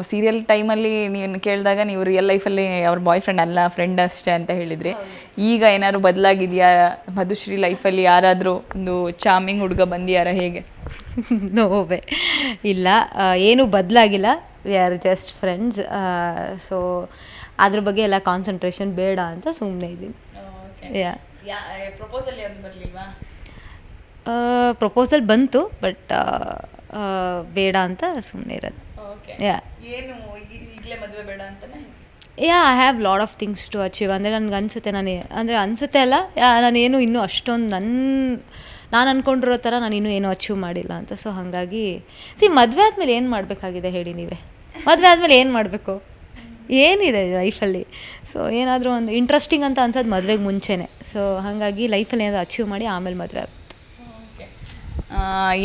Serial ಟೈಮಲ್ಲಿ ನೀನು ಕೇಳಿದಾಗ ನೀವು ರಿಯಲ್ ಲೈಫಲ್ಲಿ ಅವ್ರ ಬಾಯ್ ಫ್ರೆಂಡ್ ಅಲ್ಲ ಫ್ರೆಂಡ್ ಅಷ್ಟೇ ಅಂತ ಹೇಳಿದ್ರಿ. ಈಗ ಏನಾದ್ರು ಬದಲಾಗಿದೆಯಾ ಮಧುಶ್ರೀ ಲೈಫಲ್ಲಿ? ಯಾರಾದರೂ ಒಂದು ಚಾಮಿಂಗ್ ಹುಡುಗ ಬಂದಿಯಾರ ಹೇಗೆ? ನೋವೇ ಇಲ್ಲ, ಏನೂ ಬದಲಾಗಿಲ್ಲ. We are just friends. So ಅದ್ರ ಬಗ್ಗೆ ಎಲ್ಲ ಕಾನ್ಸಂಟ್ರೇಷನ್ ಬೇಡ ಅಂತ ಸುಮ್ಮನೆ ಇದ್ದೀನಿ. ಪ್ರಪೋಸಲ್ ಯಾವುದು ಬರಲಿಲ್ವಾ? ಪ್ರಪೋಸಲ್ ಬಂತು, ಬಟ್ ಬೇಡ ಅಂತ ಸುಮ್ಮನೆ ಇರೋದು. ಏನು ಈಗಲೇ ಮದುವೆ ಬೇಡ ಅಂತಾನೆ? I have lot of things to achieve. ಅಂದರೆ ನನಗೆ ಅನಿಸುತ್ತೆ, ಅನಿಸುತ್ತೆ ಅಲ್ಲ, ನಾನೇನು ಇನ್ನೂ ಅಷ್ಟೊಂದು ನಾನು ಅಂದ್ಕೊಂಡಿರೋ ಥರ ನಾನು ಇನ್ನೂ ಏನೂ ಅಚೀವ್ ಮಾಡಿಲ್ಲ ಅಂತ. ಸೊ ಹಾಗಾಗಿ ಮದುವೆ ಆದಮೇಲೆ ಏನು ಮಾಡಬೇಕಾಗಿದೆ ಹೇಳಿ ನೀವೇ? ಮದುವೆ ಆದಮೇಲೆ ಏನು ಮಾಡಬೇಕು? ಏನಿದೆ ಲೈಫಲ್ಲಿ? ಸೊ ಏನಾದರೂ ಒಂದು ಇಂಟ್ರೆಸ್ಟಿಂಗ್ ಅಂತ ಅನ್ಸೋದು ಮದುವೆಗೆ ಮುಂಚೆನೇ. ಸೊ ಹಾಗಾಗಿ ಲೈಫಲ್ಲಿ ಏನಾದರೂ ಅಚೀವ್ ಮಾಡಿ ಆಮೇಲೆ ಮದುವೆ ಆಗುತ್ತೆ.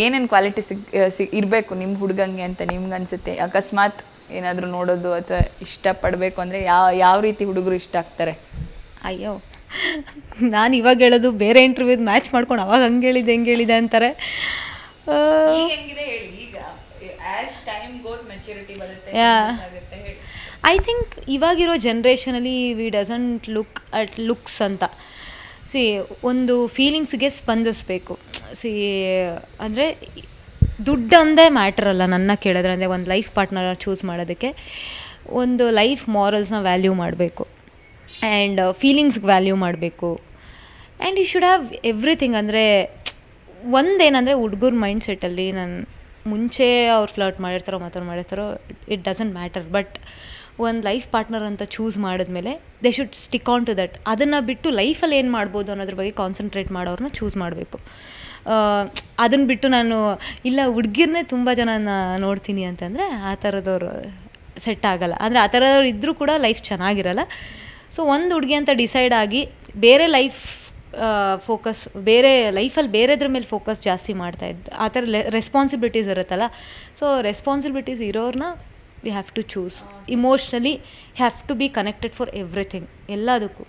ಏನೇನು ಕ್ವಾಲಿಟಿ ಇರಬೇಕು ನಿಮ್ಮ ಹುಡುಗಂಗೆ ಅಂತ ನಿಮ್ಗೆ ಅನಿಸುತ್ತೆ? ಅಕಸ್ಮಾತ್ ಏನಾದರೂ ನೋಡೋದು ಅಥವಾ ಇಷ್ಟಪಡಬೇಕು ಅಂದರೆ ಯಾವ ರೀತಿ ಹುಡುಗರು ಇಷ್ಟ ಆಗ್ತಾರೆ? ಅಯ್ಯೋ, ನಾನು ಇವಾಗ ಹೇಳೋದು ಬೇರೆ ಇಂಟರ್ವ್ಯೂದು ಮ್ಯಾಚ್ ಮಾಡ್ಕೊಂಡು ಅವಾಗ ಹಂಗೆ ಹೇಳಿದೆ ಅಂತಾರೆ. ಐ ಥಿಂಕ್ ಇವಾಗಿರೋ ಜನ್ರೇಷನಲ್ಲಿ we doesn't look at looks ಅಂತ. ಒಂದು ಫೀಲಿಂಗ್ಸ್ಗೆ ಸ್ಪಂದಿಸಬೇಕು. ಅಂದರೆ ದುಡ್ಡಂದೇ ಮ್ಯಾಟ್ರ್ ಅಲ್ಲ ನನ್ನ ಕೇಳಿದ್ರೆ. ಅಂದರೆ ಒಂದು ಲೈಫ್ ಪಾರ್ಟ್ನರ್ ಚೂಸ್ ಮಾಡೋದಕ್ಕೆ ಒಂದು ಲೈಫ್ ಮಾರಲ್ಸ್ನ ವ್ಯಾಲ್ಯೂ ಮಾಡಬೇಕು, ಆ್ಯಂಡ್ ಫೀಲಿಂಗ್ಸ್ಗೆ ವ್ಯಾಲ್ಯೂ ಮಾಡಬೇಕು, and you should have everything. ಅಂದರೆ ಒಂದೇನಂದರೆ ಹುಡುಗರ ಮೈಂಡ್ ಸೆಟ್ಟಲ್ಲಿ ಮುಂಚೆ ಅವ್ರು ಫ್ಲರ್ಟ್ ಮಾಡಿರ್ತಾರೋ ಇಟ್ ಡಸಂಟ್ ಮ್ಯಾಟರ್. ಬಟ್ ಒಂದು ಲೈಫ್ ಪಾರ್ಟ್ನರ್ ಅಂತ ಚೂಸ್ ಮಾಡಿದ್ಮೇಲೆ they should stick on to that. ಅದನ್ನು ಬಿಟ್ಟು ಲೈಫಲ್ಲಿ ಏನು ಮಾಡ್ಬೋದು ಅನ್ನೋದ್ರ ಬಗ್ಗೆ ಕಾನ್ಸಂಟ್ರೇಟ್ ಮಾಡೋರನ್ನ ಚೂಸ್ ಮಾಡಬೇಕು. ಅದನ್ನು ಬಿಟ್ಟು ನಾನು ಇಲ್ಲ ಹುಡುಗಿರನ್ನೇ ತುಂಬ ಜನನ ನೋಡ್ತೀನಿ ಅಂತಂದರೆ ಆ ಥರದವ್ರು ಸೆಟ್ ಆಗೋಲ್ಲ. ಅಂದರೆ ಆ ಥರದವ್ರು ಇದ್ದರೂ ಕೂಡ ಲೈಫ್ ಚೆನ್ನಾಗಿರಲ್ಲ. ಸೊ ಒಂದು ಹುಡುಗಿ ಅಂತ ಡಿಸೈಡ್ ಆಗಿ ಬೇರೆ ಲೈಫಲ್ಲಿ ಬೇರೆದ್ರ ಮೇಲೆ ಫೋಕಸ್ ಜಾಸ್ತಿ ಮಾಡ್ತಾಯಿದ್ದು ಆ ಥರ ರೆಸ್ಪಾನ್ಸಿಬಿಲಿಟೀಸ್ ಇರುತ್ತಲ್ಲ. ಸೊ ರೆಸ್ಪಾನ್ಸಿಬಿಲಿಟೀಸ್ ಇರೋರನ್ನ we have to choose. Emotionally have to be connected for everything, ಎಲ್ಲದಕ್ಕೂ.